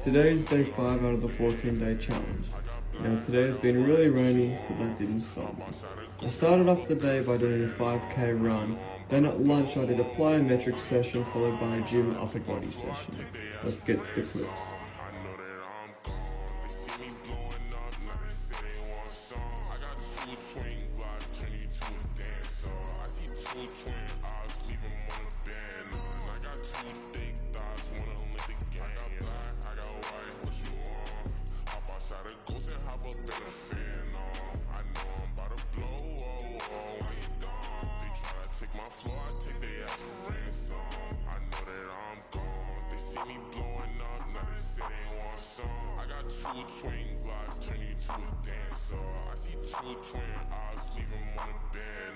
Today is day 5 out of the 14-day challenge. Now today has been really rainy, but that didn't stop me. I started off the day by doing a 5k run, then at lunch I did a plyometrics session followed by a gym upper body session. Let's get to the clips. Two twin glocks turn you to a dancer. I see two twin eyes, leave him on the bed.